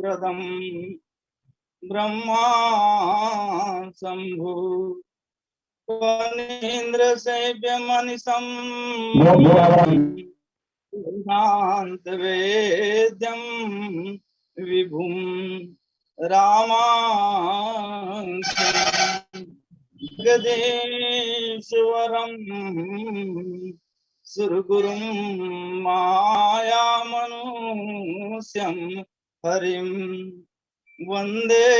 प्रदम ब्रह्मा शंभु वनेन्द्र सेव्य मनिषं सिद्धांत वेद्यं विभुं रामाख्यं जगदीश्वरं सुरगुरुं मायामनुष्यं हरिं वन्देऽहं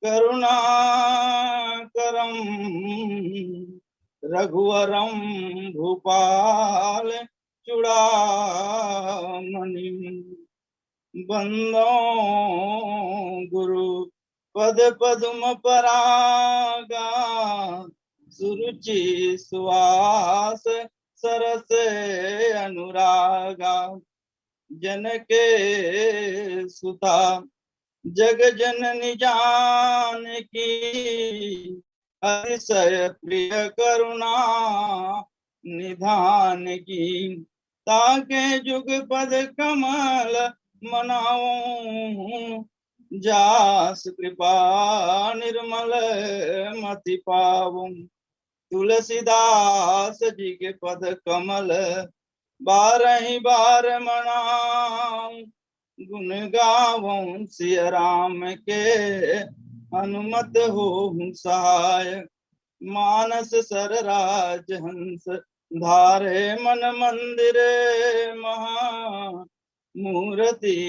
करुणाकरं रघुवरं भूपाल चूड़ामणिं वन्दो गुरु पद पद्म परागा सुरुचि सुवास सरस अनुरागा जनके सुता जग जननी जानकी अतिशय प्रिय करुणा निधान की ताके जुग पद कमल मनाओ जास कृपा निर्मल मति पाऊं तुलसीदास जी के पद कमल बारही बार मनाऊं गुण गावों सिया राम के हनुमत हो सहाय मानस सर राज हंस धारे मन मंदिर महा मूर्ति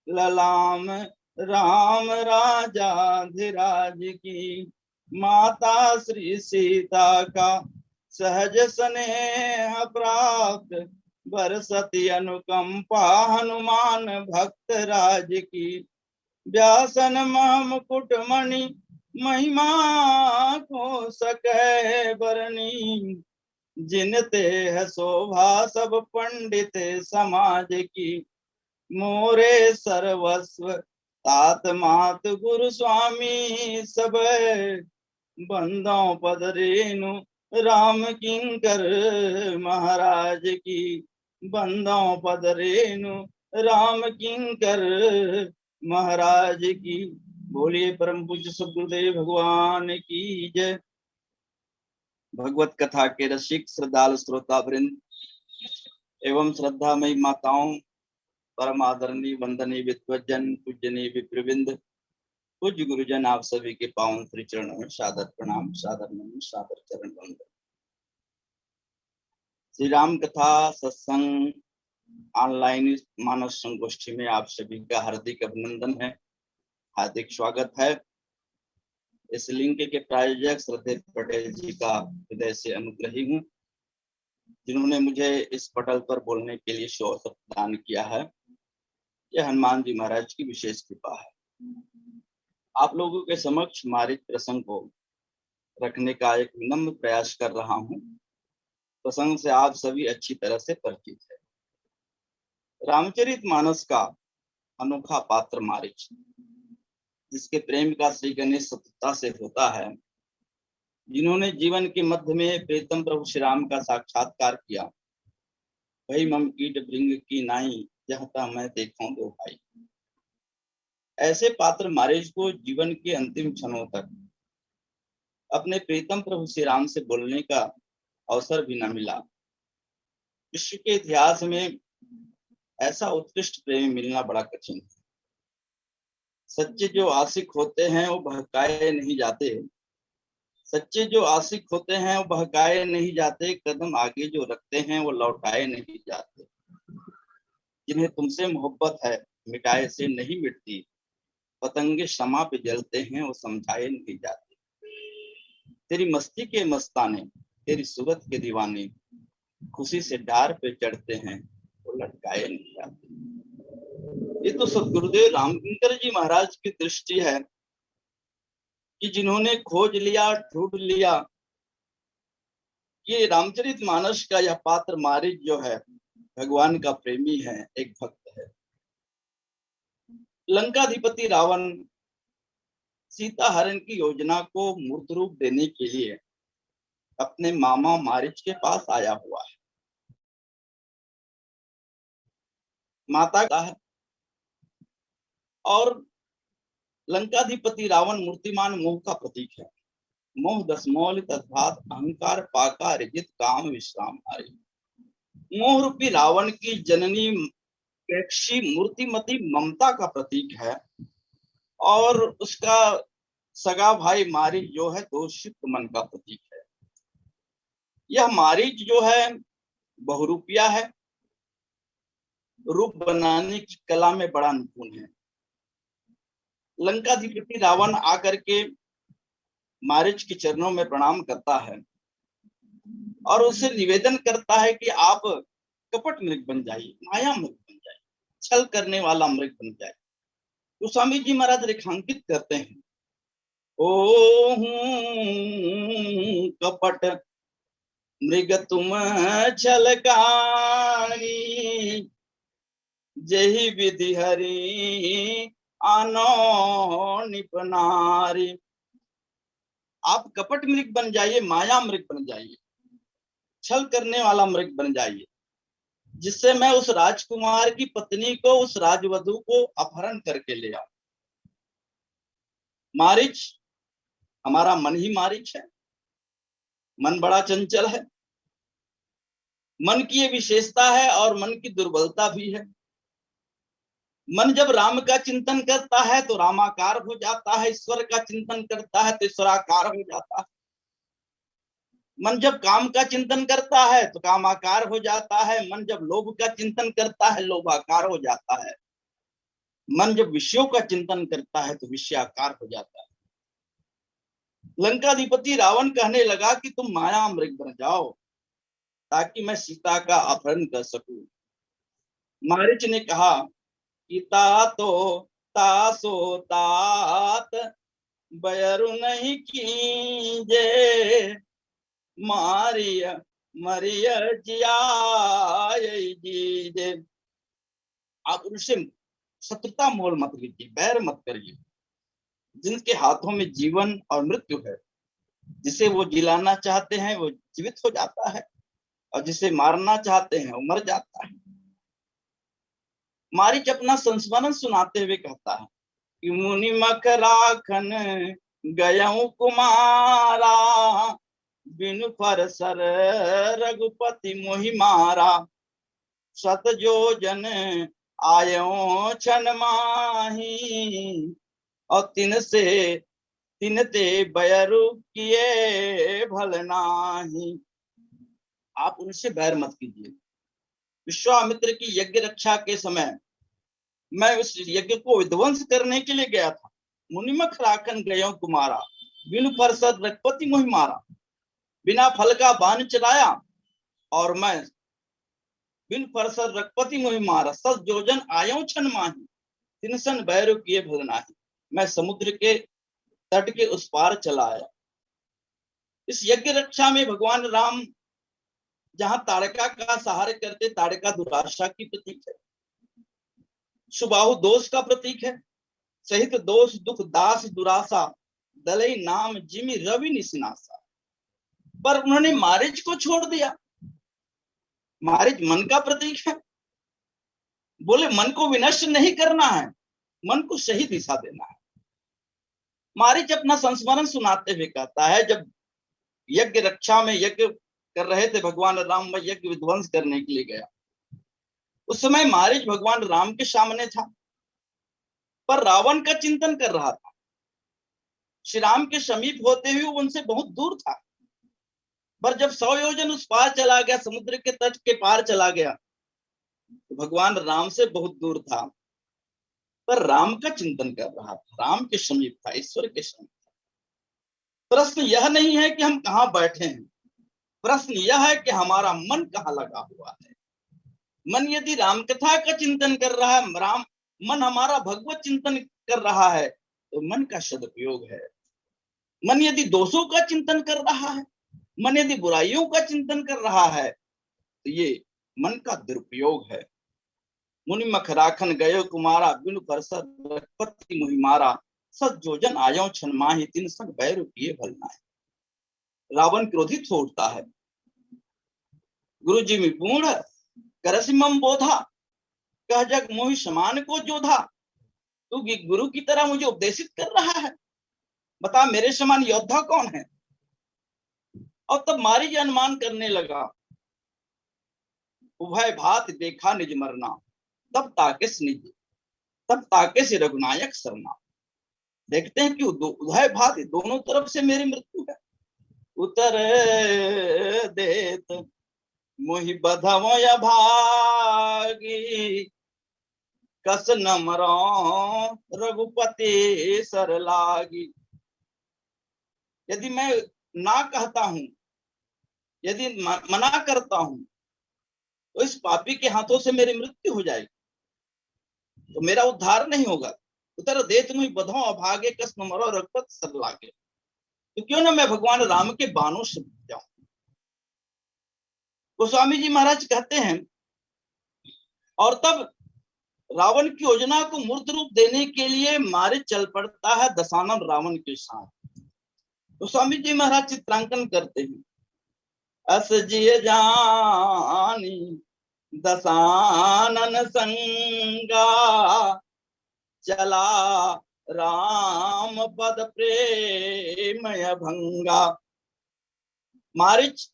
ललाम राम राजाधिराज की माता श्री सीता का सहज स्नेह प्राप्त बरसती अनुकंपा हनुमान भक्त राज की व्यासन मुकुट मणि महिमा को सके बरनी जिनते है शोभा सब पंडित समाज की मोरे सर्वस्व तात मात गुरु स्वामी सब बंदों पद रेणु राम किंकर महाराज की बंदों पद रेणु राम किंकर महाराज की। बोलिए परम पूज्य सद्गुरुदेव भगवान की जय। भगवत कथा के रसिक श्रद्धालु श्रोता वृंद एवं श्रद्धामयी माताओं, परम आदरणीय वंदनीय विद्वजन, पूजनीय विप्रविंद, पूज्य गुरुजन, आप सभी के पावन श्री चरणों में सादर प्रणाम, सादर नमन, सादर चरण वंदन। श्री राम कथा सत्संग ऑनलाइन मानस संगोष्ठी में आप सभी का हार्दिक अभिनंदन है, हार्दिक स्वागत है। इस लिंक के प्रायोजक श्रद्धेय पटेल जी का हृदय से अनुग्रही हूँ, जिन्होंने मुझे इस पटल पर बोलने के लिए अवसर प्रदान किया है। यह हनुमान जी महाराज की विशेष कृपा है। आप लोगों के समक्ष मारिच प्रसंग को रखने का एक विनम्र प्रयास कर रहा हूँ। प्रसंग से आप सभी अच्छी तरह से परिचित है। रामचरितमानस का अनोखा पात्र मारिच, जिसके प्रेम का श्री गणेश सतता से होता है, जिन्होंने जीवन के मध्य में प्रीतम प्रभु श्री राम का साक्षात्कार किया। वही मम कीट भृंग की नाई, जहाँ मैं देखूं दो भाई। ऐसे पात्र मारिच को जीवन के अंतिम क्षणों तक अपने प्रीतम प्रभु श्री राम से बोलने का अवसर भी न मिला। विश्व के इतिहास में ऐसा उत्कृष्ट प्रेमी मिलना बड़ा कठिन है। सच्चे जो आशिक होते हैं वो बहकाए नहीं जाते, सच्चे जो आशिक होते हैं वो बहकाए नहीं जाते, कदम आगे जो रखते हैं वो लौटाए नहीं जाते। जिन्हें तुमसे मोहब्बत है मिटाए से नहीं मिटती, पतंगे शमा पे जलते हैं वो समझाए नहीं जाते। तेरी मस्ती के मस्ताने, तेरी सूरत के दीवाने, खुशी से डार पे चढ़ते हैं वो लटकाए नहीं जाते। ये तो सदगुरुदेव रामकिंकर जी महाराज की दृष्टि है कि जिन्होंने खोज लिया, ढूंढ लिया। ये रामचरितमानस का यह पात्र मारीच जो है भगवान का प्रेमी है, एक भक्त है। लंकाधिपति रावण सीता हरण की योजना को मूर्त रूप देने के लिए अपने मामा मारीच के पास आया हुआ है। माता का है और लंकाधिपति रावण मूर्तिमान मोह का प्रतीक है। मोह दसमौल तद्भात अहंकार पाका रिजित काम विश्राम हारी। मोह रूपी रावण की जननी प्रेक्षी मूर्तिमती ममता का प्रतीक है और उसका सगा भाई मारीच जो है दोषित मन का प्रतीक है। यह मारीच जो है बहुरूपिया है, रूप बनाने की कला में बड़ा निपुण है। लंकाधिपति रावण आकर के मारीच के चरणों में प्रणाम करता है और उसे निवेदन करता है कि आप कपट मृग बन जाइए, माया मृग बन जाइए, छल करने वाला मृग बन जाए। तो स्वामी जी महाराज रेखांकित करते हैं, ओ कपट मृग तुम छलकारी, जही विधि हरि आनो निपनारी। आप कपट मृग बन जाइए, माया मृग बन जाइए, छल करने वाला मृग बन जाइए, जिससे मैं उस राजकुमार की पत्नी को, उस राजवधु को अपहरण करके ले आऊं। मारीच, हमारा मन ही मारीच है। मन बड़ा चंचल है, मन की ये विशेषता है और मन की दुर्बलता भी है। मन जब राम का चिंतन करता है तो रामाकार हो जाता है, ईश्वर का चिंतन करता है तो ईश्वराकार हो जाता है। मन जब काम का चिंतन करता है तो कामाकार हो जाता है, मन जब लोभ का चिंतन करता है लोभाकार हो जाता है, मन जब विषयों का चिंतन करता है तो विषयाकार हो जाता है। लंकाधिपति रावण कहने लगा कि तुम माया मृग बन जाओ ताकि मैं सीता का अपहरण कर सकूं। मारीच ने कहा कि तासो तात बयरु नहीं कीजे, मारिया मरिया जीजे। आप उनसे शत्रुता मोल मत लीजिए, बैर मत करिए। जिनके हाथों में जीवन और मृत्यु है, जिसे वो जिलाना चाहते हैं वो जीवित हो जाता है और जिसे मारना चाहते हैं वो मर जाता है। मारीच अपना संस्मरण सुनाते हुए कहता है कि मुनि मख राखन गयऊ कुमारा, बिनु फर सर रघुपति मोहि मारा, सत जो जन आयो छन माही, और तिनते बैरु किए भल नाही। आप उनसे बैर मत कीजिए। विश्वामित्र की यज्ञ रक्षा के समय मैं उस यज्ञ को विध्वंस करने के लिए गया था। मुनिमख राखन गयो कुमारा, बिनु फरसद रघुपति मोहि मारा। बिना फल का बाण चलाया और मैं बिन फरसद रघुपति मोहि मारा, सत जोजन आयो छन माही, तिनसन बैरु किए भल नाही। मैं समुद्र के तट के उस पार चला आया। इस यज्ञ रक्षा में भगवान राम जहां ताड़का का सहारे करते, ताड़का दुराशा की प्रतीक है, सुबाहु दोष का प्रतीक है, सहित दोष दुख दास दुरासा, दलई नाम जिमि रवि निसनासा। पर उन्होंने मारीच को छोड़ दिया। मारीच मन का प्रतीक है। बोले मन को विनष्ट नहीं करना है, मन को सही दिशा देना है। मारीच अपना संस्मरण सुनाते हुए कहता है, जब यज्ञ रक्षा में यज्ञ कर रहे थे भगवान राम, में यज्ञ विध्वंस करने के लिए गया। उस समय मारीच भगवान राम के सामने था, पर रावण का चिंतन कर रहा था। श्री राम के समीप होते हुए उनसे बहुत दूर था, पर जब 100 योजन उस पार चला गया, समुद्र के तट के पार चला गया, तो भगवान राम से बहुत दूर था, पर राम का चिंतन कर रहा था, राम के समीप था, ईश्वर के समीप था। प्रश्न यह नहीं है कि हम कहाँ बैठे हैं, प्रश्न यह है कि हमारा मन कहाँ लगा हुआ है। मन यदि राम कथा का चिंतन कर रहा है, राम मन हमारा भगवत चिंतन कर रहा है, तो मन का सदुपयोग है। मन यदि दोषों का चिंतन कर रहा है, मन यदि बुराइयों का चिंतन कर रहा है, तो ये मन का दुरुपयोग है। मुनि मख राखन गयो कुमारा, बिनु परसत रघुपति मुहि मारा, सत जोजन आयो छन माहि, तिन संग बैरु किए भल नाहि। रावण क्रोधित हो उठता है, गुरु जी में पूर्ण करसि मम बोधा, कह जग मोहि समान को जोधा। तू गुरु की तरह मुझे उपदेशित कर रहा है, बता मेरे समान योद्धा कौन है। और तब मारीच अनुमान करने लगा, उभय भात देखा निज मरना, तब ताके से रघुनायक सरना। देखते हैं कि उभय भात दोनों तरफ से मेरी मृत्यु है। उतर देत मोहि बधवय भागी, कस न मरो रघुपति सर लागी। यदि मैं ना कहता हूं, यदि मना करता हूं, तो इस पापी के हाथों से मेरी मृत्यु हो जाएगी, तो मेरा उद्धार नहीं होगा। उतर देत मुहि बधो अभागे, कस न मरो रघुपति सर लागे। तो क्यों ना मैं भगवान राम के बाणों से बच जाऊं। गोस्वामी जी महाराज कहते हैं, और तब रावण की योजना को मूर्त रूप देने के लिए मारीच चल पड़ता है दशानन रावण के साथ। गोस्वामी जी महाराज चित्रांकन करते हैं, अस जिय जानी दशानन संगा, चला राम पद प्रेमय भंगा। मारीच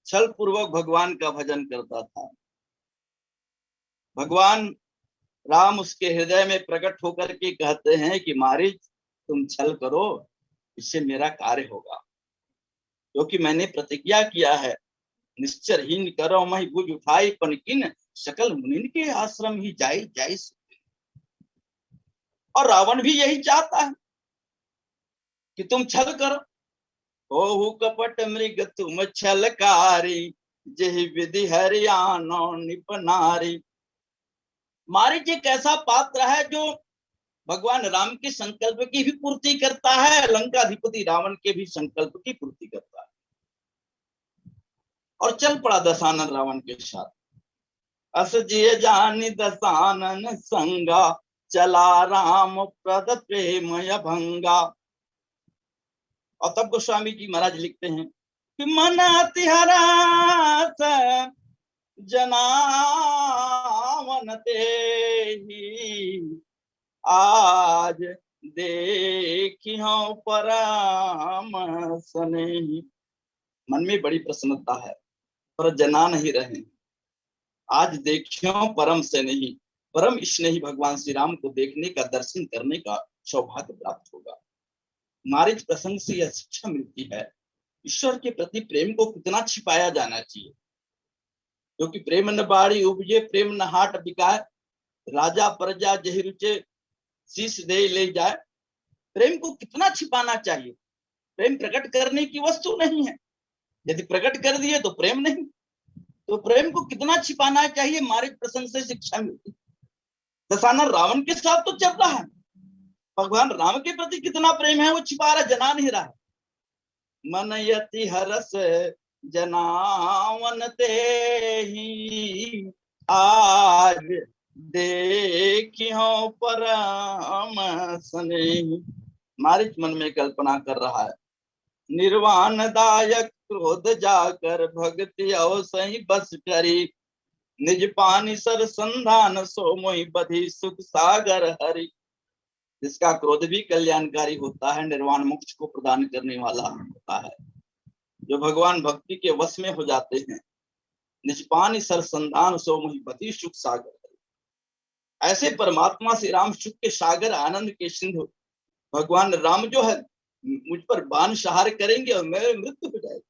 छल पूर्वक भगवान का भजन करता था। भगवान राम उसके हृदय में प्रकट होकर के कहते हैं कि मारीच तुम छल करो, इससे मेरा कार्य होगा, क्योंकि मैंने प्रतिज्ञा किया है, निश्चरहीन करो महि भुज उठाई, पनकिन सकल मुनिन के आश्रम ही जाई जाई। और रावण भी यही चाहता है कि तुम छल करो। ओहु कपट मृग तुम छलकारी, जेहि विधि हरियाणो निपनारी। मारीच एक ऐसा पात्र है जो भगवान राम के संकल्प की भी पूर्ति करता है, लंकाधिपति रावण के भी संकल्प की पूर्ति करता है। और चल पड़ा दशानन रावण के साथ। अस जिय जानी दशानन संगा, चला राम पद प्रेमय भंगा। और तब गोस्वामी जी महाराज लिखते हैं कि मन अति हरास जनावन तेहि, आज देखियो परम स्नेही। मन में बड़ी प्रसन्नता है, पर जना नहीं रहे। आज देखियो परम स्नेही, परम स्नेही भगवान श्री राम को देखने का, दर्शन करने का सौभाग्य प्राप्त होगा। मारीच प्रसंग से यह शिक्षा मिलती है, ईश्वर के प्रति प्रेम को कितना छिपाया जाना चाहिए, क्योंकि प्रेम न बाड़ी उपजे, प्रेम न हाट बिकाए, राजा प्रजा जहि रुचे, शीश दे ले जाए। प्रेम को कितना छिपाना चाहिए। प्रेम प्रकट करने की वस्तु नहीं है, यदि प्रकट कर दिए तो प्रेम नहीं, तो प्रेम को कितना छिपाना चाहिए। मारीच प्रसंग से शिक्षा मिलती। दशानन रावण के साथ तो चल रहा है, भगवान राम के प्रति कितना प्रेम है वो छिपा रहा, जना नहीं रहा। मन यति हरस जनावन तेहि, आज देखियो परम स्नेही। मारीच मन में कल्पना कर रहा है, निर्वाण दायक क्रोध जाकर, भक्ति अवसही बस करी, निज पानी सर संधान, सो मोहि बधी सुख सागर हरि। जिसका क्रोध भी कल्याणकारी होता है, निर्वाण मोक्ष को प्रदान करने वाला होता है। जो भगवान भक्ति के वश में हो जाते हैं, निजपान सरसंधान सो मुहिपति सुख सागर। ऐसे परमात्मा श्री राम सुख के सागर, आनंद के सिंधु भगवान राम जो है मुझ पर बाण सहार करेंगे और मेरे मृत्यु हो जाएगी।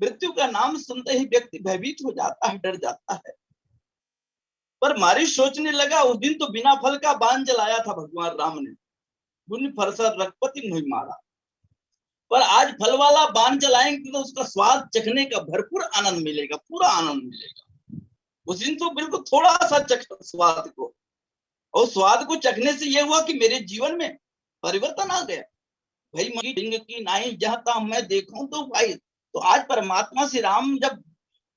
मृत्यु का नाम सुनते ही व्यक्ति भयभीत हो जाता है, डर जाता है। पर मारिच सोचने लगा, उस दिन तो बिना फल का बाण जलाया था भगवान राम ने, गुण फरसर रघुपति नहीं मारा। पर आज फल वाला बाण जलाएंगे तो उसका स्वाद चखने का भरपूर आनंद मिलेगा, पूरा आनंद मिलेगा। उस दिन तो बिल्कुल थोड़ा सा चख स्वाद को, और स्वाद को चखने से यह हुआ कि मेरे जीवन में परिवर्तन आ गया। भाई मरी की नाई जहां मैं देखूं तो भाई, तो आज परमात्मा श्री राम जब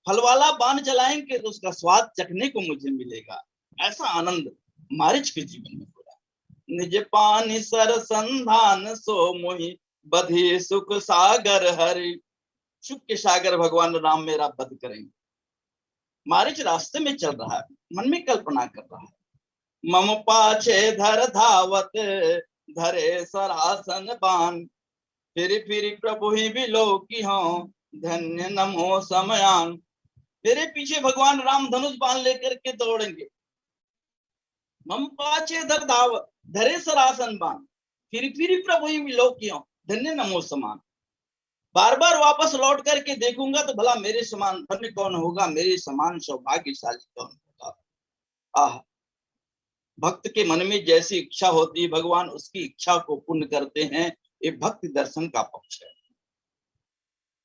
फल वाला बाण जलाएंगे तो उसका स्वाद चखने को मुझे मिलेगा। ऐसा आनंद मारिच के जीवन में हो रहा। निज पानी सर संधान सो मोहि बधि सुख सागर हरि। सुख के सागर भगवान राम मेरा वध करेंगे। मारिच रास्ते में चल रहा है, मन में कल्पना कर रहा है, मम पाछे धर धावत धरे सरासन बान। फिर प्रभु ही बिलो की हो धन्य नमो समयान। मेरे पीछे भगवान राम धनुष बाण लेकर के दौड़ेंगे। मम पाछे धर धावत धरे सरासन बान। फिर प्रभु ही बिलो की हो धन्य नमो समान। बार बार वापस लौट करके देखूंगा तो भला मेरे समान धन्य कौन होगा, मेरे समान सौभाग्यशाली कौन होगा। आह, भक्त के मन में जैसी इच्छा होती है भगवान उसकी इच्छा को पूर्ण करते हैं। ये भक्ति दर्शन का पक्ष है।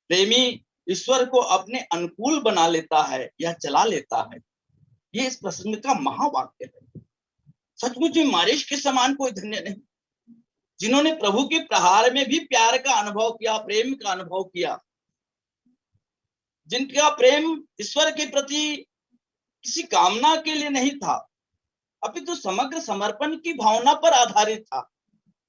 प्रेमी ईश्वर को अपने अनुकूल बना लेता है या चला लेता है, ये इस प्रसंग का महावाक्य है। सचमुच में मारिच के समान कोई धन्य नहीं, जिन्होंने प्रभु के प्रहार में भी प्यार का अनुभव किया, प्रेम का अनुभव किया, जिनका प्रेम ईश्वर के प्रति किसी कामना के लिए नहीं था अपितु तो समग्र समर्पण की भावना पर आधारित था।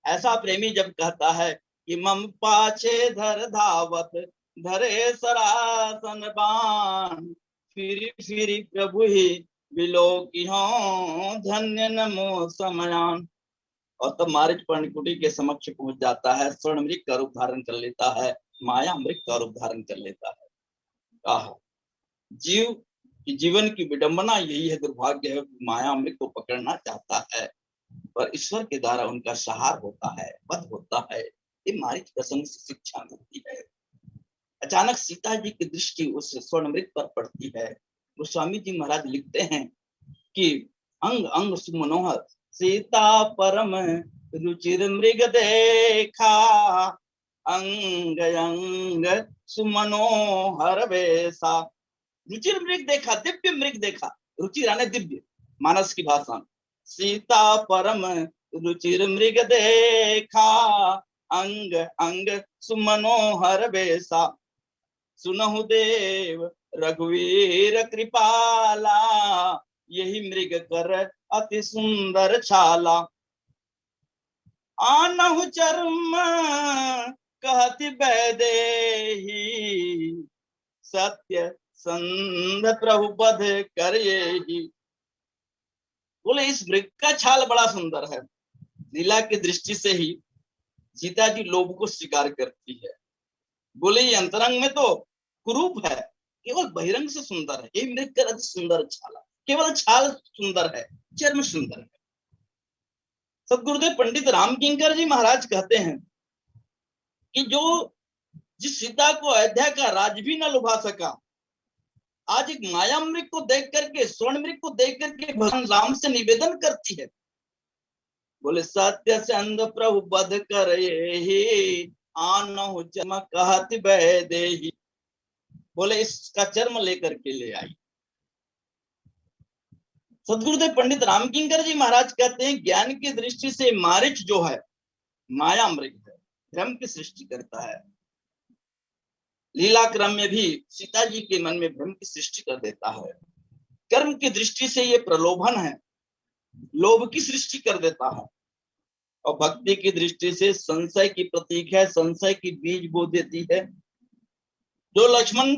ऐसा प्रेमी जब कहता है कि मम पाछे धर धावत धरे सरासन बाण। फिर प्रभु ही बिलो की हो धन्य नमो समयान। और तब मारिच पर्णकुटी के समक्ष पहुंच जाता है, स्वर्ण मृग का रूप धारण कर लेता है, माया मृग का रूप धारण कर लेता है। आह, जीव की जीवन की विडंबना यही है, दुर्भाग्य है, माया मृग को पकड़ना चाहता है पर ईश्वर के द्वारा उनका सहार होता है, वध होता है। ये मारिच प्रसंग से शिक्षा मिलती है। अचानक सीता जी की दृष्टि उस स्वर्ण मृग पर पड़ती है। गोस्वामी जी महाराज लिखते हैं कि अंग अंग सुमनोहर सीता परम रुचिर मृग देखा। अंग अंग सुमनोहर वेसा। रुचिर मृग देखा, दिव्य मृग देखा। रुचि राने दिव्य, मानस की भाषा। सीता परम रुचिर मृग देखा। अंग अंग सुमनोहर वेसा। सुनहु देव रघुवीर कृपाला। यही मृग कर अति सुंदर छाला। आनहु चर्म कहति वैदेही। सत्य संध प्रभु बध कर यही। बोले इस मृग का छाल बड़ा सुंदर है। लीला की दृष्टि से ही सीता जी लोभ को स्वीकार करती है। बोले ये अंतरंग में तो कुरूप है, केवल बहिरंग से सुंदर है। ये मृग का अति सुंदर छाला, केवल छाल सुंदर है, चर्म सुंदर है। सदगुरुदेव पंडित राम किंकर जी महाराज कहते हैं कि जो जिस सीता को अयोध्या का राज भी न लुभा सका, आज एक माया मृग को देख करके, स्वर्ण मृग को देख करके भगवान राम से निवेदन करती है। बोले सत्य से अंध प्रभु बध कर यही। आनहु चर्म कहति वैदेही। बोले इसका चर्म लेकर के ले आई। सदगुरुदेव पंडित रामकिंकर जी महाराज कहते हैं ज्ञान की दृष्टि से मारिच जो है माया मृग है, भ्रम की सृष्टि करता है। लीला क्रम में भी सीता जी के मन में भ्रम की सृष्टि कर देता है। कर्म की दृष्टि से ये प्रलोभन है, लोभ की सृष्टि कर देता है। और भक्ति की दृष्टि से संशय की प्रतीक है, संशय की बीज बो देती है। जो लक्ष्मण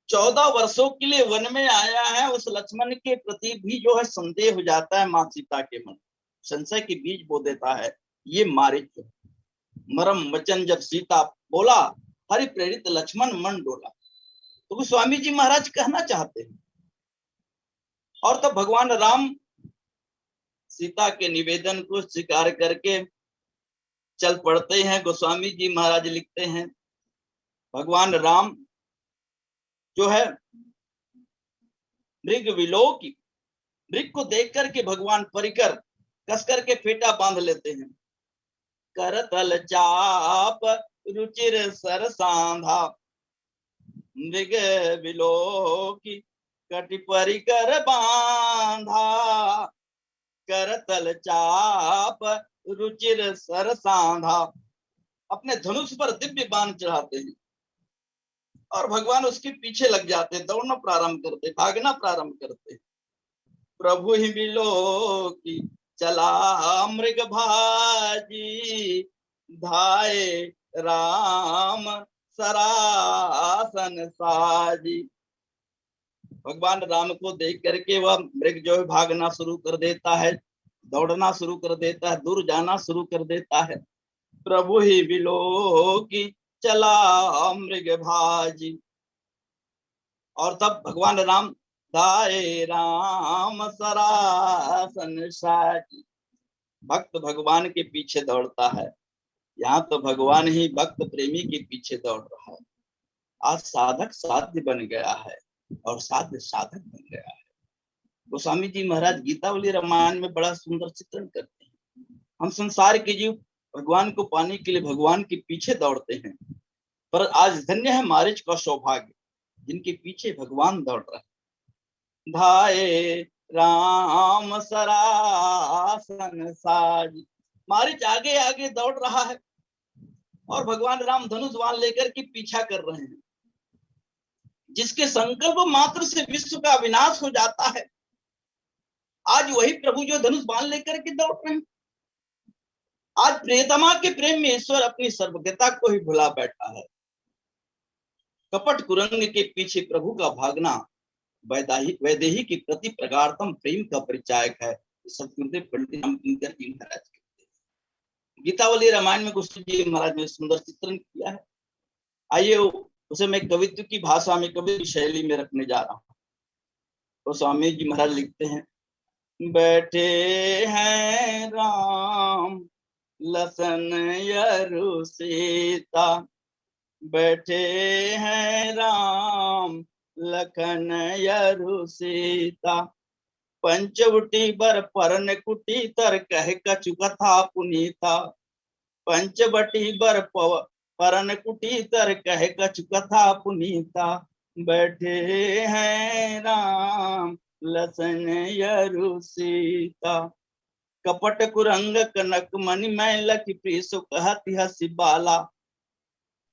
14 वर्षों के लिए वन में आया है, उस लक्ष्मण के प्रति भी जो है संदेह हो जाता है माँ सीता के मन। संशय के बीज बो देता है ये मारीच। मरम वचन जब सीता बोला, हरि प्रेरित लक्ष्मण मन डोला। तो स्वामी जी महाराज कहना चाहते हैं। और तब भगवान राम सीता के निवेदन को स्वीकार करके चल पड़ते हैं। गोस्वामी जी महाराज लिखते हैं, भगवान राम जो है मृग विलोकी, मृग को देख करके भगवान परिकर कस करके फेटा बांध लेते हैं। करतल चाप रुचिर सर सांधा, मृग विलोकी कटि परिकर बांधा। करतल चाप रुचिर सर सांधा, अपने धनुष पर दिव्य बाण चढ़ाते हैं और भगवान उसके पीछे लग जाते हैं, दौड़ना प्रारंभ करते, भागना प्रारंभ करते। प्रभु ही बिलो की चला मृग भाजी, धाये राम सरासन साजी। भगवान राम को देख करके वह मृग जो है भागना शुरू कर देता है, दौड़ना शुरू कर देता है, दूर जाना शुरू कर देता है। प्रभु ही बिलो की चला मृग भाजी। और तब भगवान राम धाये राम सरासन साजी। भक्त भगवान के पीछे दौड़ता है, यहाँ तो भगवान ही भक्त प्रेमी के पीछे दौड़ रहा है। आज साधक साध्य बन गया है और साध्य साधक बन गया है। गोस्वामी जी महाराज गीतावली रामायण में बड़ा सुंदर चित्रण करते हैं। हम संसार के जीव भगवान को पाने के लिए भगवान के पीछे दौड़ते हैं, पर आज धन्य है मारीच का सौभाग्य जिनके पीछे भगवान दौड़ रहा है। धाये राम सरासन साज। मारीच आगे आगे दौड़ रहा है और भगवान राम धनुष बाण लेकर के पीछा कर रहे हैं। जिसके संकल्प मात्र से विश्व का विनाश हो जाता है, आज वही प्रभु जो धनुष बाण लेकर के दौड़ रहे हैं। आज प्रियतमा के प्रेम में ईश्वर अपनी सर्वज्ञता को ही भुला बैठा है। कपट कुरंग के पीछे प्रभु का भागना वैदेही के प्रति प्रगाढ़तम प्रेम का परिचायक है। सतगुरुदेव पंडित राम किंकर जी महाराज कहते हैं। गीतावली रामायण में गोस्वामी जी महाराज ने सुंदर चित्रण किया है। आइए उसे मैं कवित्व की भाषा में, कवि की शैली में रखने जा रहा हूँ। गोस्वामी जी महाराज लिखते हैं, बैठे हैं राम लसन यरु सीता, बैठे हैं राम लखन यरु सीता। पंचवटी बर परन कुटी तर कह कछु कथा पुनीता, पंचवटी बर परन कुटी तर कह कछु कथा पुनीता। बैठे हैं राम लसन यरु सीता, कपट कुरंग कनक मणि मैल की प्रीसु कहती हसी बाला।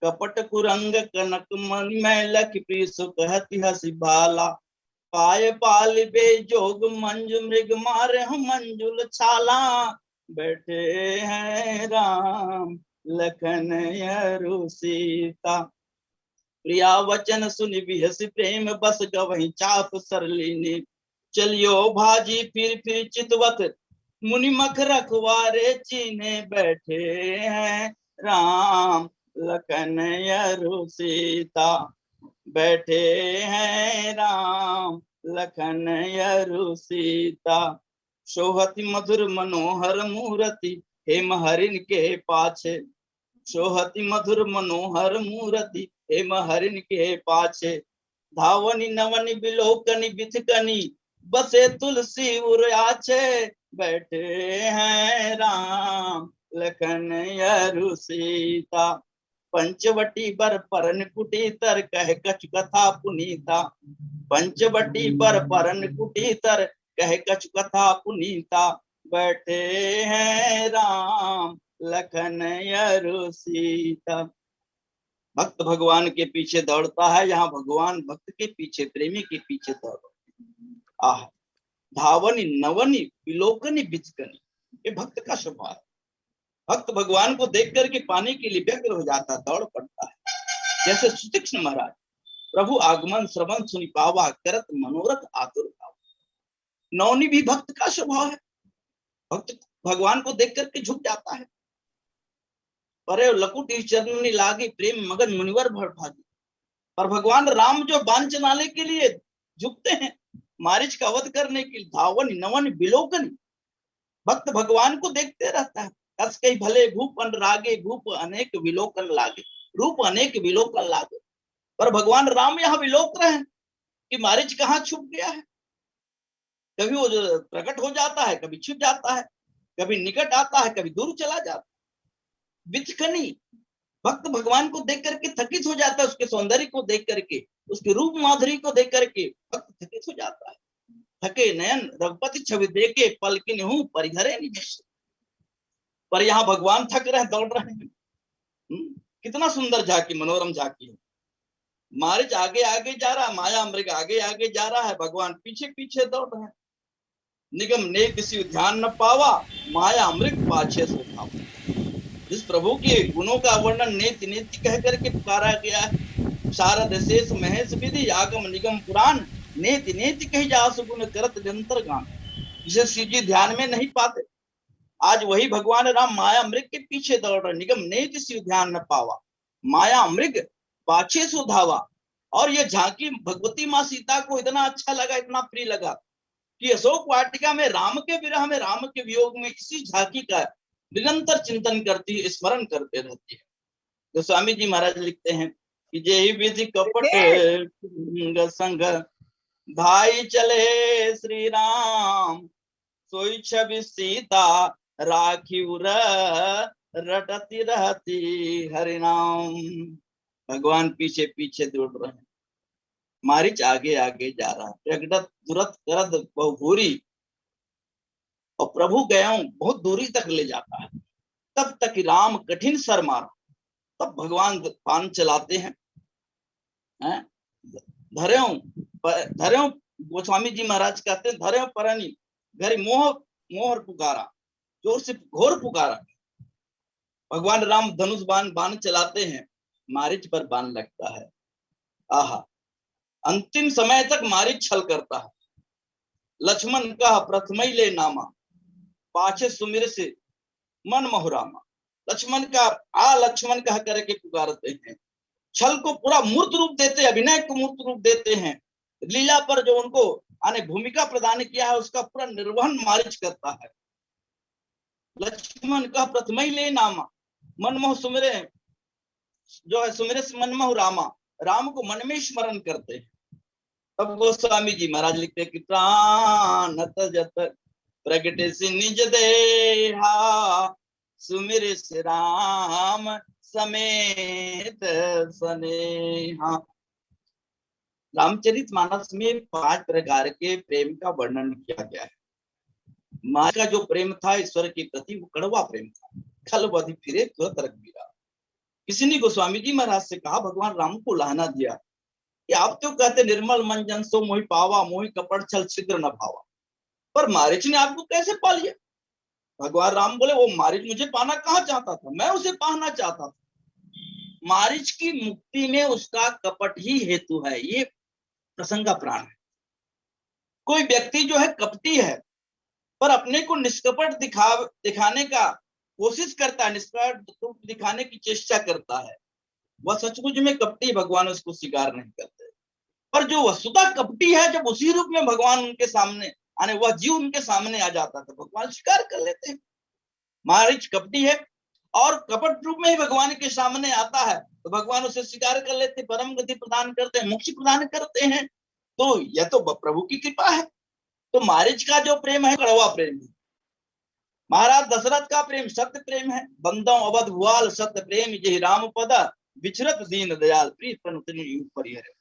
कपट कुरंग कनक मणि मैल की प्रीसु कहती हसी बाला। पाय पाल बेजोग मंजु मृग मारे हम मंजुल छाला। बैठे हैं राम लखन यरु सीता, प्रिया वचन सुनि बिहसी प्रेम बस गवहीं चाप सरलीनी। चलियो भाजी फिर चितवत मुनि मख रखवारे चीने। बैठे हैं राम लखन यरु सीता, बैठे हैं राम लखन यरु सीता। सोहति मधुर मनोहर मूर्ति हेम हरिण के पाछे, सोहति मधुर मनोहर मूर्ति हेम हरिण के पाछे। धावनी नवनी बिलोकनी बिथकनी बसे तुलसी उराछे। बैठे हैं राम लखन यरु सीता, पंचवटी बर परन कुटी तर कह कछु कथा पुनीता। पंचवटी बर परन कुटी तर कह कछु कथा पुनीता। बैठे हैं राम लखन यरु सीता। भक्त भगवान के पीछे दौड़ता है, यहाँ भगवान भक्त के पीछे, प्रेमी के पीछे दौड़। आह, धावनी नवनी विलोकनी बिचकनी, ये भक्त का स्वभाव है। भक्त भगवान को देख करके पाने के लिए व्यग्र हो जाता, दौड़ पड़ता है। जैसे सुतीक्ष्ण महाराज, प्रभु आगमन श्रवण सुनि पावा, करत मनोरथ आतुर पावा। नौनी भी भक्त का स्वभाव है। भक्त भगवान को देख करके झुक जाता है। परे लकुट चरण लागे प्रेम मगन मुनिवर भर भागी। पर भगवान राम जो बाण चलाने के लिए झुकते हैं, मारीच का वध करने के लिए, धावन नवन बिलोकन, भक्त भगवान को देखते रहता है। कस कई भले भूप अनुरागे, भूप अनेक विलोकन लागे, रूप अनेक विलोकन लागे। पर भगवान राम यहाँ विलोक रहे हैं कि मारीच कहाँ छुप गया है। कभी वो जो प्रकट हो जाता है, कभी छुप जाता है, कभी निकट आता है, कभी दूर चला जाता है। बिचकनी भक्त भगवान को देख करके थकित हो जाता है, उसके सौंदर्य को देख करके, उसके रूप माधुरी को देख करके भक्त थकित हो जाता है। थके नयन रघुपति छवि देखे, पलकिन हूं परिहरे निवेश। पर यहाँ भगवान थक रहे, दौड़ रहे हैं। कितना सुंदर झांकी, मनोरम झांकी है। मारीच आगे आगे जा रहा है, माया मृग आगे आगे जा रहा है, भगवान पीछे पीछे दौड़ रहे हैं। निगम ने किसी ध्यान न पावा, माया मृग पाछे सो था। जिस प्रभु के गुणों का वर्णन नेति नेति कह करके पुकारा गया है, शारद शेष महेश विधि आगम निगम पुराण, नेति नेति कही जा सुगुण करत निरंतर गान। जिसे श्री जी ध्यान में नहीं पाते, आज वही भगवान राम माया मृग के पीछे दौड़ रहे। निगम नेति शिव ध्यान न पावा, माया मृग पाछे सो धावा। और ये झांकी भगवती माँ सीता को इतना अच्छा लगा, इतना प्रिय लगा कि अशोक वाटिका में राम के विरह में, राम के वियोग में इसी झांकी का निरंतर चिंतन करती है, स्मरण करते रहती है। तो स्वामी जी महाराज लिखते हैं कि जय विधि कपट संग भाई चले श्री राम, सोई छवि सीता राखी रटती रहती हरि नाम। भगवान पीछे पीछे दौड़ रहे हैं, मारीच आगे आगे जा रहा है। प्रगटत तुरत करद बहुभूरी, और प्रभु गया बहुत दूरी तक ले जाता है। तब तक राम कठिन सर मारा। तब भगवान बाण चलाते हैं, धर्यों गोस्वामी जी महाराज कहते हैं, धर्यों परनी घरी मोह मोहर पुकारा, जोर से घोर पुकारा। भगवान राम धनुष बाण चलाते हैं, मारीच पर बाण लगता है। आहा, अंतिम समय तक मारीच छल करता है। लक्ष्मण का प्रथम ही ले नामा, पाछे सुमिर से मन मोहरामा। लक्ष्मण कह करके पुकारते हैं, छल को पूरा मूर्त रूप देते हैं, अभिनय को मूर्त रूप देते हैं। लीला पर जो उनको भूमिका प्रदान किया है, उसका पूरा निर्वहन मारीच करता है। लक्ष्मण का प्रथम ही ले नामा, मनमोह सुमिरे, जो है सुमिरे से मनमोह रामा, राम को मन में स्मरण करते हैं। तब गोस्वामी जी महाराज लिखते हैं कि प्राण तजत प्रगटे से निज देहा, सुमिर से राम समेत स्नेहा। रामचरित मानस में 5 प्रकार के प्रेम का वर्णन किया गया है। माँ का जो प्रेम था ईश्वर के प्रति, वो कड़वा प्रेम था। खल बधि फिरे तुरत रघुवीरा। किसी ने गोस्वामी जी महाराज से कहा, भगवान राम को लाना दिया कि आप तो कहते निर्मल मन जन सो मोहि पावा, मोहि कपट छल छिद्र न भावा, पर मारीच ने आपको कैसे पा लिया? भगवान राम बोले, वो मारीच मुझे पाना कहाँ चाहता था, मैं उसे पाना चाहता था। मारीच की मुक्ति में उसका कपट ही हेतु है। ये प्रसंग का प्राण है। कोई व्यक्ति जो है कपटी है, पर अपने को निष्कपट दिखाने का कोशिश करता है, निष्कपट दिखाने की चेष्टा करता है, वह सचमुच में कपटी, भगवान उसको स्वीकार नहीं करते। पर जो वस्तुतः कपटी है, जब उसी रूप में भगवान उनके सामने वह जीव उनके सामने आ जाता था, भगवान स्वीकार कर लेते हैं। मारीच कपटी है और कपट रूप में ही भगवान के सामने आता है, तो भगवान उसे स्वीकार कर लेते, परम गति प्रदान करते हैं, मोक्ष प्रदान करते हैं। तो यह तो प्रभु की कृपा है। तो मारीच का जो प्रेम है, कड़वा प्रेम है। महाराज दशरथ का प्रेम सत्य प्रेम है। बंदों अवध भुआल सत्य प्रेम, जय राम पद विचरत दीन दयाल, प्रीत परिहर।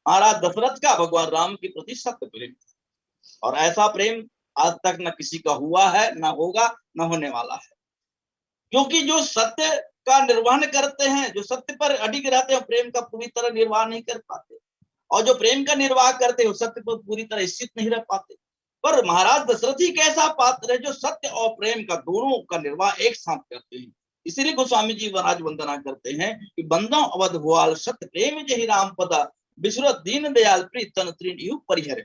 महाराज दशरथ का भगवान राम के प्रति सत्य प्रेम, और ऐसा प्रेम आज तक न किसी का हुआ है, न होगा, न होने वाला है। क्योंकि जो सत्य का निर्वहन करते हैं, जो सत्य पर अडिग रहते हैं, प्रेम का पूरी तरह निर्वाह नहीं कर पाते, और जो प्रेम का निर्वाह करते हैं, सत्य पर पूरी तरह स्थित नहीं रह पाते। पर महाराज दशरथ ही कैसा पात्र है जो सत्य और प्रेम का दोनों का निर्वाह एक साथ करते हैं। इसीलिए गोस्वामी जी महाराज वंदना करते हैं कि बंदों अवध भुआल सत्य प्रेम जहि राम पदा, विसुरत दीन दयाल प्रीत तन तृण परिहर।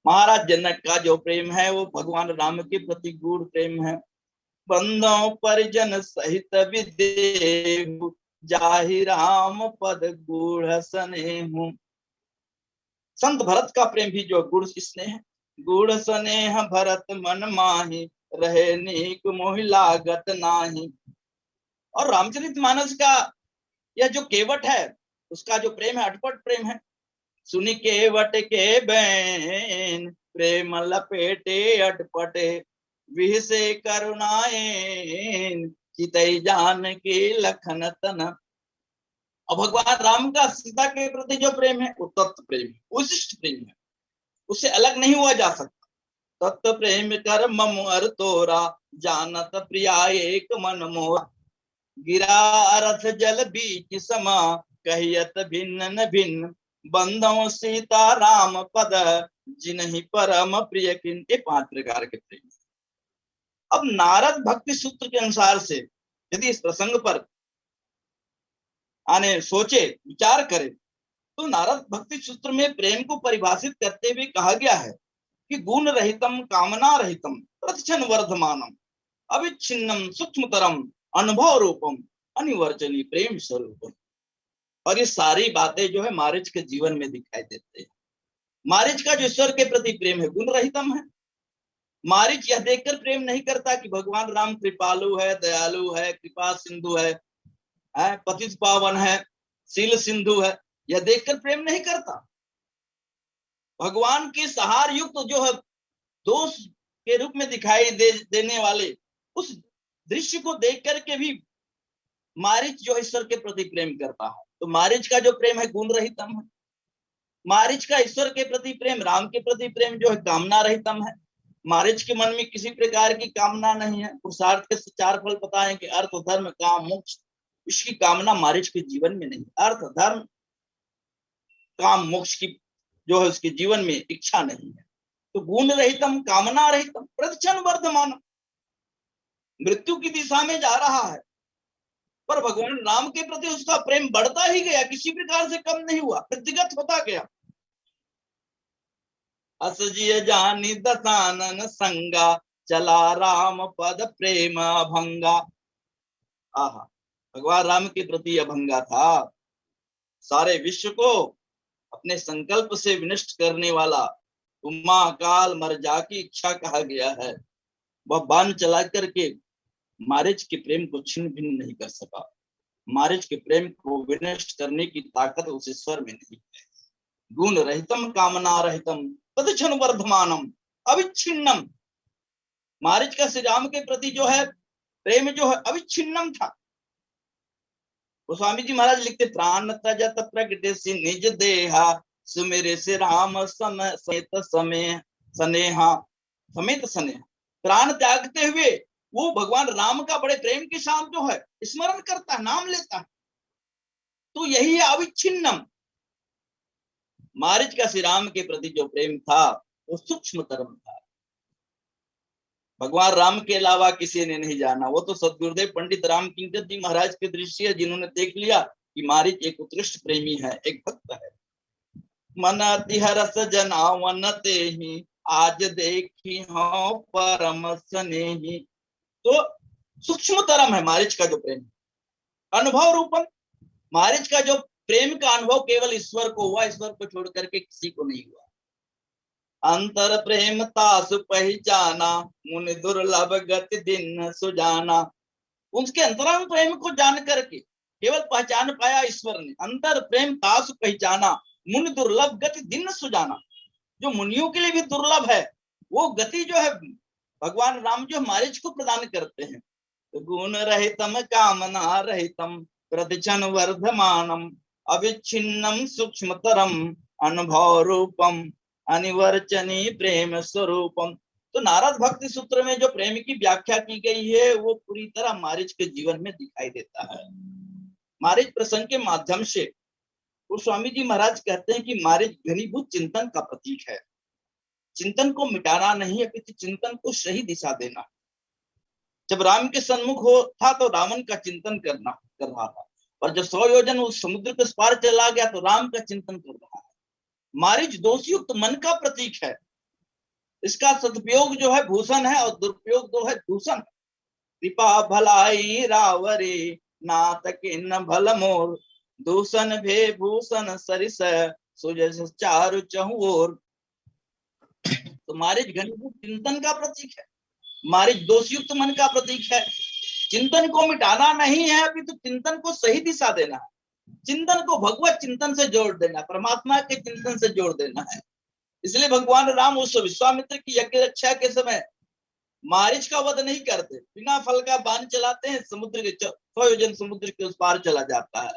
महाराज जनक का जो प्रेम है वो भगवान राम के प्रति गूढ़ प्रेम है। बंधो परिजन सहित विदेहु, जाहि राम पद गूढ़ स्नेहु। संत भरत का प्रेम भी जो गूढ़ स्नेह है। गूढ़ स्नेह भरत मन माही, रहे नीक मोहि लागत नाही। और रामचरितमानस का यह जो केवट है उसका जो प्रेम है अटपट प्रेम है। सुनि केवट के बैन, प्रेम लपेटे अटपटे, विह से करुणाएन, चितई जान के लखन तन। और भगवान राम का सीता के प्रति जो प्रेम है वो तत्व प्रेम है, विशिष्ट प्रेम है, उससे अलग नहीं हुआ जा सकता। तत्व प्रेम कर मम अर तोरा, जानत प्रिया एक मन मोरा। गिरा रथ जल बीच समा, कहियत भिन्न न भिन्न, बंधो सीता राम पद, जिन्हि परम प्रिय किन। ये 5 प्रकार के प्रेम। अब नारद भक्ति सूत्र के अनुसार से यदि इस प्रसंग पर आने सोचे विचार करें तो नारद भक्ति सूत्र में प्रेम को परिभाषित करते हुए कहा गया है कि गुण रहितम कामना रहितम प्रतिक्षण वर्धमानम अविच्छिन्नम सूक्ष्मतरम अनुभव रूपम अनिवर्चनीय प्रेम स्वरूपम। और ये सारी बातें जो है मारिच के जीवन में दिखाई देते हैं। मारिच का जो ईश्वर के प्रति प्रेम है गुण रहितम है। मारिच यह देखकर प्रेम नहीं करता कि भगवान राम कृपालु है, दयालु है, कृपा सिंधु है, पतित पावन है, शील सिंधु है, यह देखकर प्रेम नहीं करता। भगवान के सहार युक्त जो है दोष के रूप में दिखाई देने वाले उस दृश्य को देख करके भी मारिच जो ईश्वर के प्रति प्रेम करता है। तो मारिच का जो प्रेम है गुण रहितम है। मारिच का ईश्वर के प्रति प्रेम, राम के प्रति प्रेम जो है कामना रहितम है। मारिच के मन में किसी प्रकार की कामना नहीं है। पुरुषार्थ के 4 फल बताए कि अर्थ धर्म काम मोक्ष, इसकी कामना मारिच के जीवन में नहीं। अर्थ धर्म काम मोक्ष की जो है उसके जीवन में इच्छा नहीं है। तो गुण रहितम कामना रहितम प्रतिक्षण वर्धमान, मृत्यु की दिशा में जा रहा है पर भगवान राम के प्रति उसका प्रेम बढ़ता ही गया, किसी प्रकार से कम नहीं हुआ, वृद्धिगत होता गया। असजिय जानी दसानन संगा, चला राम पद प्रेम अभंगा। आहा, भगवान राम के प्रति अभंगा था। सारे विश्व को अपने संकल्प से विनष्ट करने वाला उमा काल मर्जा की इच्छा कहा गया है। वह बाण चला करके मारिच के प्रेम को छिन्न भिन्न नहीं कर सका। मारिच के प्रेम को विनष्ट करने की ताकत उस ईश्वर में नहीं है। गुण रहितम कामना रहितम प्रतिक्षण वर्धमानम अविच्छिन्नम। मारिच का श्री राम के प्रति जो है प्रेम जो है अविच्छिन्नम था। गोस्वामी जी महाराज लिखते प्राण तजत प्रगटे निज देहा, सुमेरे से राम समेत समय स्नेहा। समेत स्नेह, प्राण त्यागते हुए वो भगवान राम का बड़े प्रेम के साथ जो है स्मरण करता है, नाम लेता है। तो यही है अविच्छिन्नम। मारिच का श्री राम के प्रति जो प्रेम था वो सूक्ष्म तरम था। भगवान राम के अलावा किसी ने नहीं जाना। वो तो सदगुरुदेव पंडित राम किंकर जी महाराज के दृश्य है जिन्होंने देख लिया कि मारिच एक उत्कृष्ट प्रेमी है, एक भक्त है। मन अति हरस जनावन तेहि, आज देखी हो परम स्नेही। तो सूक्ष्म तरम है मारिच का जो प्रेम। अनुभव रूपम, मारिच का जो प्रेम का अनुभव केवल ईश्वर को हुआ, ईश्वर को छोड़ करके किसी को नहीं हुआ। अंतर प्रेम तासु पहचाना, मुनि दुर्लभ गति दिन सुजाना। उसके अंतरंग प्रेम को जान करके केवल पहचान पाया ईश्वर ने। अंतर प्रेम तासु पहचाना, मुनि दुर्लभ गति दिन सुजाना। जो मुनियों के लिए भी दुर्लभ है वो गति जो है भगवान राम जो मारिच को प्रदान करते हैं। तो गुण रहितम कामना रहितम प्रतिक्षण वर्धमानम अविच्छिन्नम सूक्ष्मतरम अनुभव रूपम अनिवर्चनीय प्रेम स्वरूपम। तो नारद भक्ति सूत्र में जो प्रेम की व्याख्या की गई है वो पूरी तरह मारिच के जीवन में दिखाई देता है। मारिच प्रसंग के माध्यम से गोस्वामी जी महाराज कहते हैं कि मारिच घनीभूत चिंतन का प्रतीक है। चिंतन को मिटाना नहीं, अपितु चिंतन को सही दिशा देना। जब राम के सन्मुख हो था तो रावण का चिंतन कर रहा था, और जब 100 योजन उस समुद्र के पार चला गया तो राम का चिंतन कर रहा है। मारिच दोषयुक्त मन का प्रतीक है। इसका सदुपयोग जो है भूषण है और दुरुपयोग जो है दूषण। कृपा भलाई रावरे नाथ किन्न भल मोर, दूषण भे भूषण सरिस सुजस चारु चहुओर। तो मारिच घनीभूत चिंतन का प्रतीक है, मारिच दोषयुक्त मन का प्रतीक है। चिंतन को मिटाना नहीं है, अभी तो चिंतन को सही दिशा देना है, चिंतन को भगवत चिंतन से जोड़ देना, परमात्मा के चिंतन से जोड़ देना है। इसलिए भगवान राम उस विश्वामित्र की यज्ञ रक्षा के समय मारिच का वध नहीं करते, बिना फल का बाण चलाते हैं, समुद्र के 100 योजन समुद्र के उस पार चला जाता है।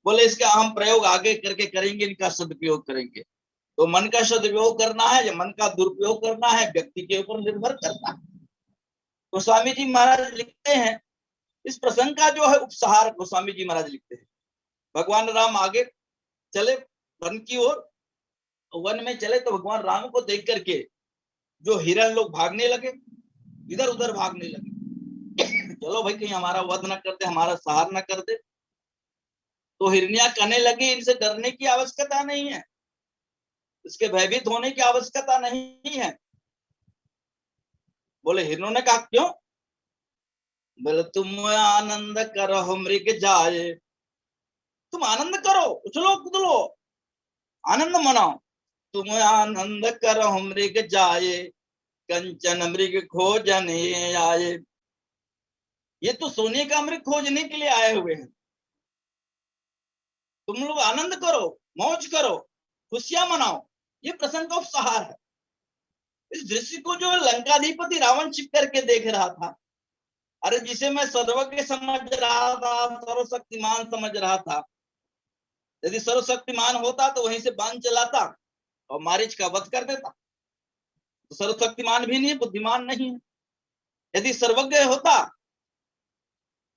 बोले इसका हम प्रयोग आगे करके करेंगे, इनका सदुपयोग करेंगे। तो मन का सदुपयोग करना है या मन का दुरुपयोग करना है, व्यक्ति के ऊपर निर्भर करता है। गोस्वामी जी महाराज लिखते हैं, इस प्रसंग का जो है उपसहार गोस्वामी जी महाराज लिखते हैं। भगवान राम आगे चले वन की ओर, वन में चले तो भगवान राम को देख करके जो हिरण लोग भागने लगे, इधर उधर भागने लगे, चलो भाई कहीं हमारा वध न कर दे, हमारा सहार न कर दे। तो हिरनिया कहने लगी, इनसे डरने की आवश्यकता नहीं है, इसके भयभीत होने की आवश्यकता नहीं है। बोले हिरणों ने कहा क्यों? बोले तुम आनंद करो मृग जाए, तुम आनंद करो, उछलो कूदलो, आनंद मनाओ। तुम आनंद करो मृग जाए, कंचन मृग खोजने आए। ये तो सोने का मृग खोजने के लिए आए हुए हैं, तुम लोग आनंद करो, मौज करो, खुशियां मनाओ। ये प्रसंग का उपसहार है। इस दृश्य को जो लंकाधिपति रावण छिप करके देख रहा था, अरे जिसे मैं सर्वज्ञ समझ रहा था, सर्वशक्तिमान समझ रहा था, यदि सर्वशक्तिमान होता तो वहीं से बाण चलाता और मारीच का वध कर देता। तो सर्वशक्तिमान भी नहीं, बुद्धिमान नहीं है। यदि सर्वज्ञ होता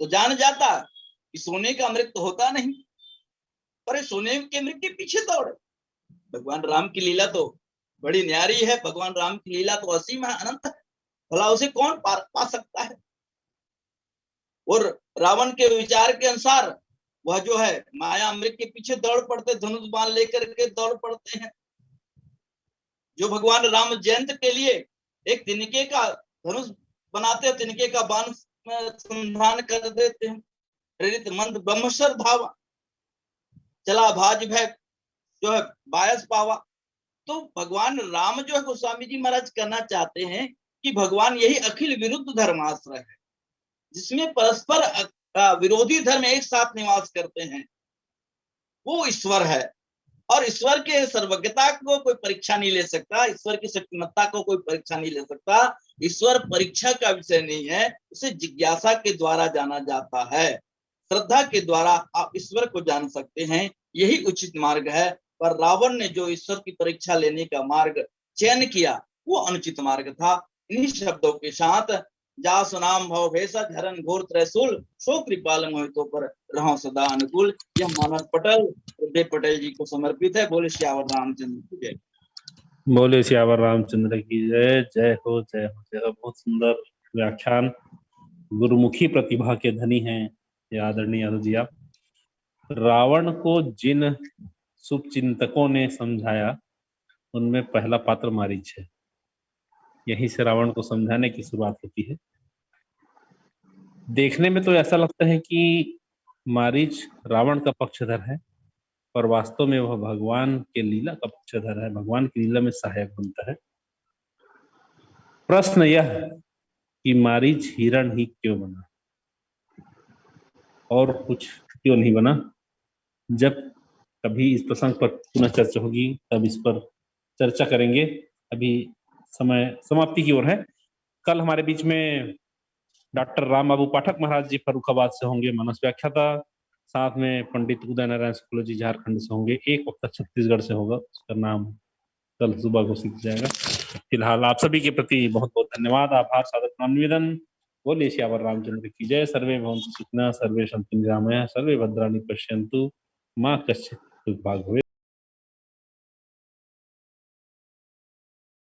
तो जान जाता कि सोने का मृग तो होता नहीं, पर सोने के मृग के पीछे दौड़े। भगवान राम की लीला तो बड़ी न्यारी है, भगवान राम की लीला तो असीम है, अनंत है, भला उसे कौन पा सकता है। और रावण के विचार के अनुसार वह जो है माया मृग के पीछे दौड़ पड़ते, धनुष बाण लेकर के दौड़ पड़ते हैं। जो भगवान राम जयंत के लिए एक तिनके का धनुष बनाते हैं, तिनके का बाण संधान कर देते हैं। प्रेरित मंद ब्रह्मसर धावा, चला भाज भय जो है बायस पावा। तो भगवान राम जो है गोस्वामी जी महाराज कहना चाहते हैं कि भगवान यही अखिल विरुद्ध धर्माश्रय है, जिसमें परस्पर विरोधी धर्म एक साथ निवास करते हैं, वो ईश्वर है। और ईश्वर के सर्वज्ञता को कोई परीक्षा नहीं ले सकता, ईश्वर की शक्तिमत्ता को कोई परीक्षा नहीं ले सकता। ईश्वर परीक्षा का विषय नहीं है, उसे जिज्ञासा के द्वारा जाना जाता है। श्रद्धा के द्वारा आप ईश्वर को जान सकते हैं, यही उचित मार्ग है। पर रावण ने जो ईश्वर की परीक्षा लेने का मार्ग चयन किया, वो अनुचित मार्ग था। इन्हीं शब्दों के साथ जा सुनाम भव भेषा धरन घोर त्रैशूल, सो कृपाल मोहितों पर रहो सदा अनुकूल। यह मानस पटेल देव पटेल जी को समर्पित है। बोले श्यावर रामचंद्र की जय। बोले श्यावर रामचंद्र की जय। जय हो जय हो जय हो। बहुत सुंदर व्याख्यान, गुरुमुखी प्रतिभा के धनी हैं ये आदरणीय यादव जी आप। रावण को जिन शुभचिंतकों ने समझाया उनमें पहला पात्र मारीच है। यहीं से रावण को समझाने की शुरुआत होती है। देखने में तो ऐसा लगता है कि मारीच रावण का पक्षधर है, पर वास्तव में वह भगवान के लीला का पक्षधर है, भगवान की लीला में सहायक बनता है। प्रश्न यह है कि मारीच हिरण ही क्यों बना और कुछ क्यों नहीं बना। जब कभी इस प्रसंग पर पुनः चर्चा होगी तब इस पर चर्चा करेंगे। अभी समय समाप्ति की ओर है। कल हमारे बीच में डॉक्टर राम बाबू पाठक महाराज जी फर्रुखाबाद से होंगे, मानस व्याख्याता। साथ में पंडित उदय नारायण शुक्ल जी झारखंड से होंगे। एक वक्त छत्तीसगढ़ से होगा, उसका नाम कल सुबह घोषित जाएगा। फिलहाल आप सभी के प्रति बहुत बहुत धन्यवाद, आभार, सादर प्रणाम निवेदन। बोले श्यावर रामचंद्र की जय। सर्वे भवन्तु सुखिनः, सर्वे सन्तु निरामयाः, सर्वे भद्राणि पश्यन्तु, मां कश्चित् दुर्भाग्यं भवेत्।